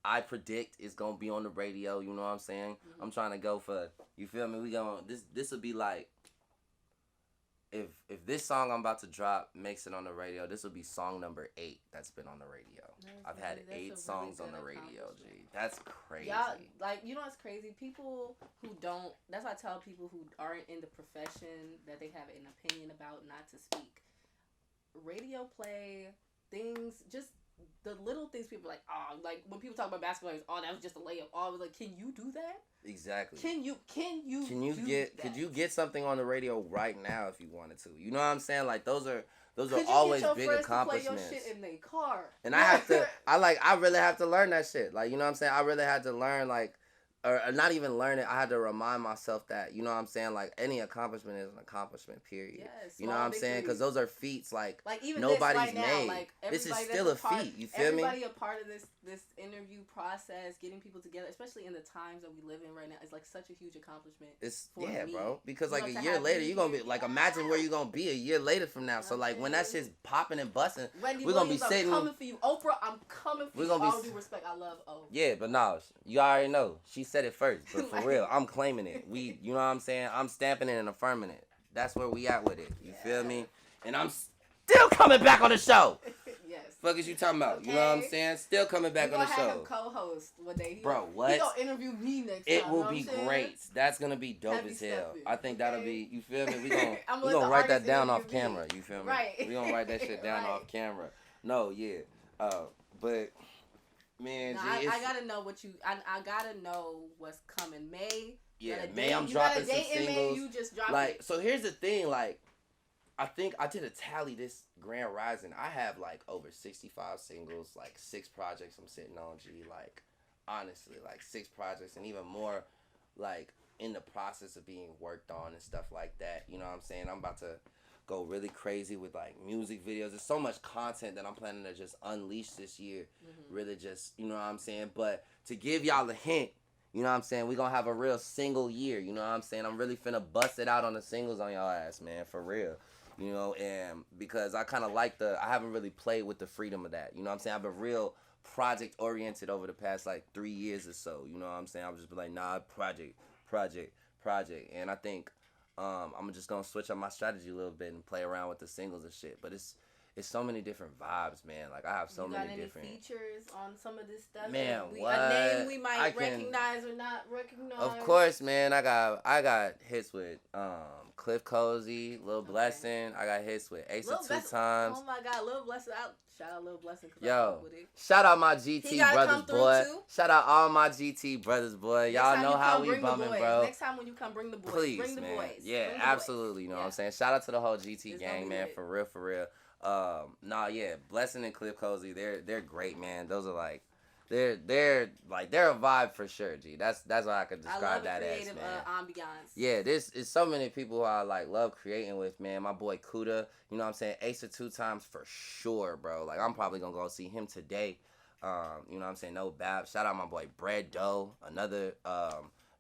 I predict it's gonna be on the radio. You know what I'm saying? I'm trying to go for, you feel me? We gonna this will be like. If this song I'm about to drop makes it on the radio, this will be song number 8 that's been on the radio. I've had 8 songs on the radio, G. That's crazy. Y'all, like, you know what's crazy? People who don't, that's why I tell people who aren't in the profession that they have an opinion about not to speak. Radio play, things, just the little things people are like, oh, like when people talk about basketball, it's, oh, that was just a layup. Oh, I was like, can you do that? Exactly. Can you could you get something on the radio right now if you wanted to? You know what I'm saying? Like those are could always you get your big friends accomplishments. To play your shit in their car. And I really have to learn that shit. Like, you know what I'm saying? I really had to learn like or not even learn it, I had to remind myself that, you know what I'm saying, like, any accomplishment is an accomplishment, period. Yes, you know what I'm saying? Because those are feats, like even nobody's this right made. Now, like, this is still a feat, you feel me? Everybody a part of this interview process, getting people together, especially in the times that we live in right now, is like such a huge accomplishment. It's bro, because like a year later, you're gonna be like, imagine where you're gonna be a year later from now. So like when that shit's popping and busting, we're gonna be sitting. I'm coming for you, Oprah. I'm coming for you. All due respect, I love O. Yeah, but no, you already know she said it first. But for real, I'm claiming it. You know what I'm saying? I'm stamping it and affirming it. That's where we at with it. You feel me? And I'm still coming back on the show. Yes. Fuck is you talking about? Okay. You know what I'm saying? Still coming back on the show. Have him co-host one day. Bro, what? He gonna interview me next time. It will be great. That's gonna be dope as hell. I think that'll be. You feel me? We gonna write that down off camera. You feel me? Right. We gonna write that shit down off camera. No, yeah. But man, no, I gotta know what you. I gotta know what's coming. May. Yeah, May. I'm dropping some singles. May, you just dropped like, it. So here's the thing, like. I think I did a tally this Grand Rising. I have like over 65 singles, like 6 projects I'm sitting on, G. Like, honestly, like 6 projects and even more, like, in the process of being worked on and stuff like that. You know what I'm saying? I'm about to go really crazy with, like, music videos. There's so much content that I'm planning to just unleash this year. Mm-hmm. Really just, you know what I'm saying? But to give y'all a hint, you know what I'm saying? We're going to have a real single year. You know what I'm saying? I'm really finna bust it out on the singles on y'all ass, man. For real. You know, and because I kind of like I haven't really played with the freedom of that. You know what I'm saying? I've been real project oriented over the past like 3 years or so. You know what I'm saying? I've just been like, nah, project. And I think I'm just going to switch up my strategy a little bit and play around with the singles and shit. But it's so many different vibes, man. Like I have so many different features on some of this stuff. Man, what? A name we might recognize or not recognize. Of course, man. I got hits with Cliff Cozy, Lil Blessing. I got hits with Ace of Two Times. Oh my God, Lil Blessing! Shout out Lil Blessing. Yo, shout out my GT brothers, boy. Shout out all my GT brothers, boy. Y'all know how we bumming, bro. Next time when you come, bring the boys. Please, bring the man. boys. Yeah, bring the absolutely. Boys. You know what I'm saying? Shout out to the whole GT gang, man. For real, for real. Blessing and Cliff Cozy, they're great, man. Those are like, they're a vibe for sure, G. That's what I could describe that as, man. Ambiance. Yeah, this is so many people who I like love creating with, man. My boy Kuda, you know what I'm saying? Ace of Two Times for sure, bro. Like I'm probably gonna go see him today. You know what I'm saying? No bab. Shout out my boy Bread Doe, another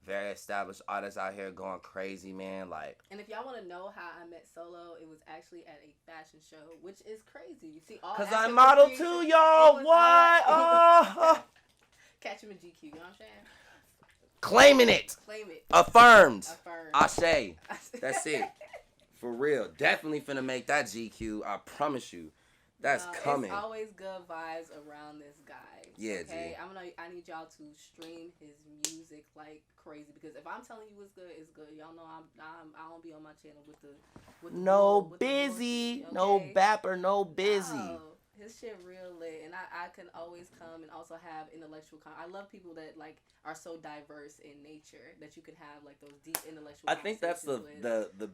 very established artist out here going crazy, man. Like, and if y'all want to know how I met Solo, it was actually at a fashion show, which is crazy. You see, all cause I model too, y'all. What? Catch him in GQ. You know what I'm saying? Claiming it. Claim it. Affirmed. Ashe. That's it. For real. Definitely finna make that GQ. I promise you. That's coming. It's always good vibes around this guy. Yeah, okay. I need y'all to stream his music like crazy, because if I'm telling you it's good, it's good. Y'all know I don't be on my channel with the no busy, okay? No bapper, no busy. His shit real lit, and I can always come and also have intellectual. I love people that like are so diverse in nature that you can have like those deep intellectual. I think that's the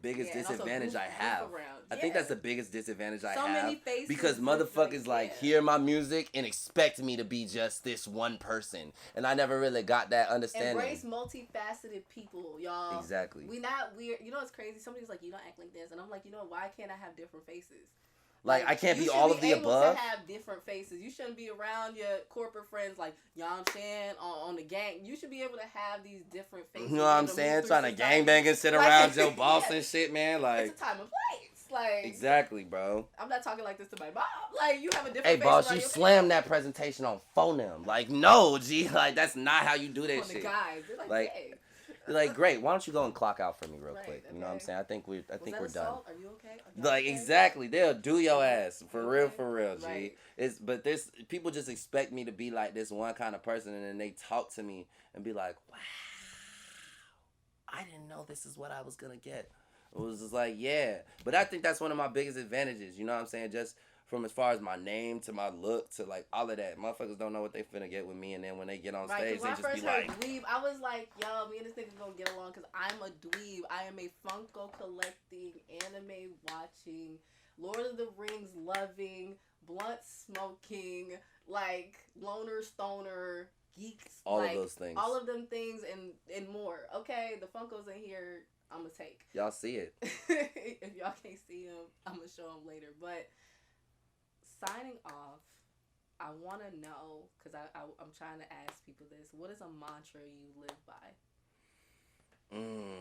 biggest disadvantage I have. I think that's the biggest disadvantage I have. Many faces because motherfuckers hear my music and expect me to be just this one person, and I never really got that understanding. Embrace multifaceted people, y'all. Exactly. We not weird. You know what's crazy? Somebody's like, you don't act like this, and I'm like, you know, why can't I have different faces? Like I can't be all of the above. You should have different faces. You shouldn't be around your corporate friends like Yon Shan on the gang. You should be able to have these different faces. You know what I'm saying? Trying to gangbang and sit around Joe Boss and shit, man. Like it's a time and place. Like exactly, bro. I'm not talking like this to my mom. Like you have a different. Hey, boss, you slammed that presentation on phoneme. Like no, G. Like that's not how you do that shit. The guys, they're like hey. Like, great. Why don't you go and clock out for me real quick? You know what I'm saying? I think we're done. Are you okay? Like exactly, they'll do your ass for real, G. Right. But there's people just expect me to be like this one kind of person, and then they talk to me and be like, "Wow, I didn't know this is what I was gonna get." It was just like, yeah. But I think that's one of my biggest advantages. You know what I'm saying? Just from as far as my name to my look to like all of that. Motherfuckers don't know what they finna get with me, and then when they get on stage, they just be like, Dweeb, I was like, yo, me and this nigga gonna get along because I'm a dweeb. I am a Funko collecting, anime watching, Lord of the Rings loving, blunt smoking, like loner stoner, geeks. All of those things. All of them things and more. Okay, the Funkos in here, I'm gonna take. Y'all see it. If y'all can't see them, I'm gonna show them later. But signing off, I want to know, because I'm trying to ask people this, what is a mantra you live by?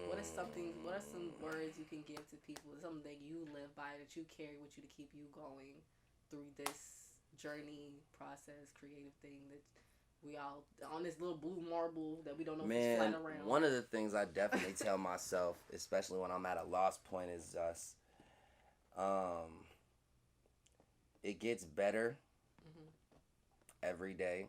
What are some words you can give to people, something that you live by, that you carry with you to keep you going through this journey, process, creative thing that we all, on this little blue marble that we don't know if it's flying around? One of the things I definitely tell myself, especially when I'm at a lost point, is just, it gets better every day,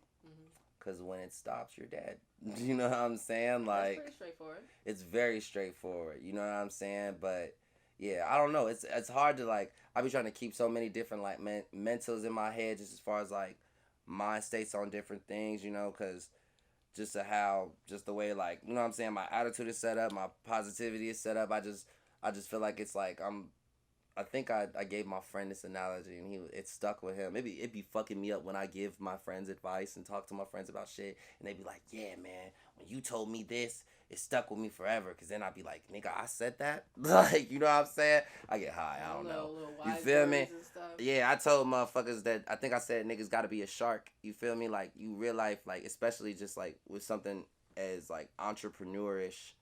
because when it stops, you're dead. You know what I'm saying? Like, it's pretty straightforward. It's very straightforward. You know what I'm saying? But yeah, I don't know. It's hard to like. I be trying to keep so many different like mentals in my head, just as far as like mind states on different things. You know, because just the way like, you know what I'm saying, my attitude is set up, my positivity is set up. I just feel like it's like I think I gave my friend this analogy, and it stuck with him. Maybe it be fucking me up when I give my friends advice and talk to my friends about shit, and they be like, yeah, man, when you told me this, it stuck with me forever. Because then I be like, nigga, I said that? Like, you know what I'm saying? I get high. I don't know. You feel me? Yeah, I told motherfuckers that, I think I said niggas got to be a shark. You feel me? Like, you real life, like, especially just, like, with something as, like, entrepreneurish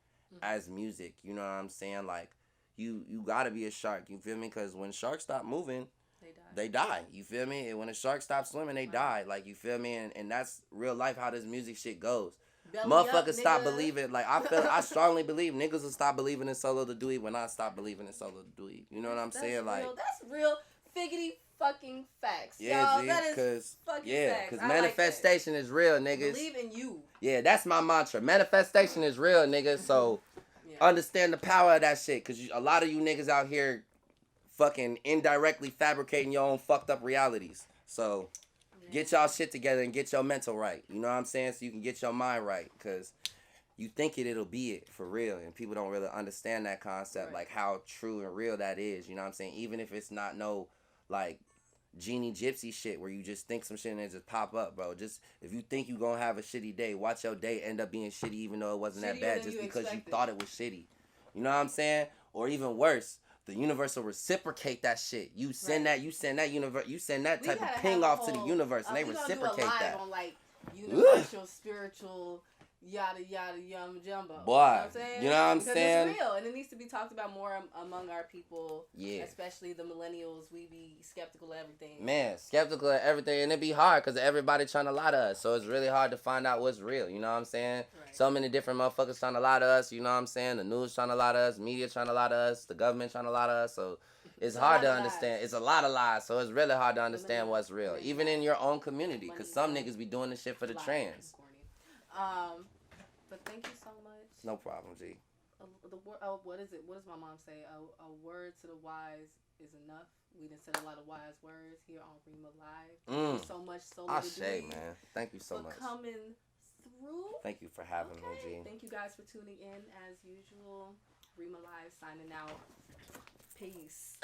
as music. You know what I'm saying? Like, you gotta be a shark, you feel me? Because when sharks stop moving, they die, you feel me? And when a shark stops swimming, they die, like, you feel me? And that's real life how this music shit goes. Motherfuckers stop believing, like, I strongly believe niggas will stop believing in Solo the Dweeb when I stop believing in Solo the Dweeb. You know what I'm saying? Like, that's real. figgity fucking facts. Yeah, y'all. That is fucking facts. Because manifestation is real, niggas. Believe in you. Yeah, that's my mantra. Manifestation is real, niggas. So understand the power of that shit. Because a lot of you niggas out here fucking indirectly fabricating your own fucked up realities. So get y'all shit together and get your mental right. You know what I'm saying? So you can get your mind right. Because you think it'll be it for real. And people don't really understand that concept. Like how true and real that is. You know what I'm saying? Even if it's not no like genie gypsy shit where you just think some shit and it just pop up, bro. Just if you think you gonna have a shitty day, watch your day end up being shitty even though it wasn't that bad just because you thought it was shitty. You know what I'm saying? Or even worse, the universe will reciprocate that shit. You send that universe, you send that type of ping off to the universe and they reciprocate that. On like universal spiritual yada yada yum jumbo. Boy, you know what I'm saying? It's real and it needs to be talked about more among our people. Yeah. Especially the millennials. We be skeptical of everything. Man, skeptical of everything, and it be hard because everybody trying to lie to us. So it's really hard to find out what's real. You know what I'm saying? Right. So many different motherfuckers trying to lie to us. You know what I'm saying? The news trying to lie to us. Media trying to lie to us. The government trying to lie to us. So it's hard to understand. It's a lot of lies. So it's really hard to understand what's real, even in your own community. Because some niggas be doing this shit for the trans. But thank you so much. No problem, G. What is it? What does my mom say? A word to the wise is enough. We done said a lot of wise words here on Reema Live. Thank you so much, Dweeb, man. Thank you so much for coming through. Thank you for having me, G. Thank you guys for tuning in as usual. Reema Live signing out. Peace.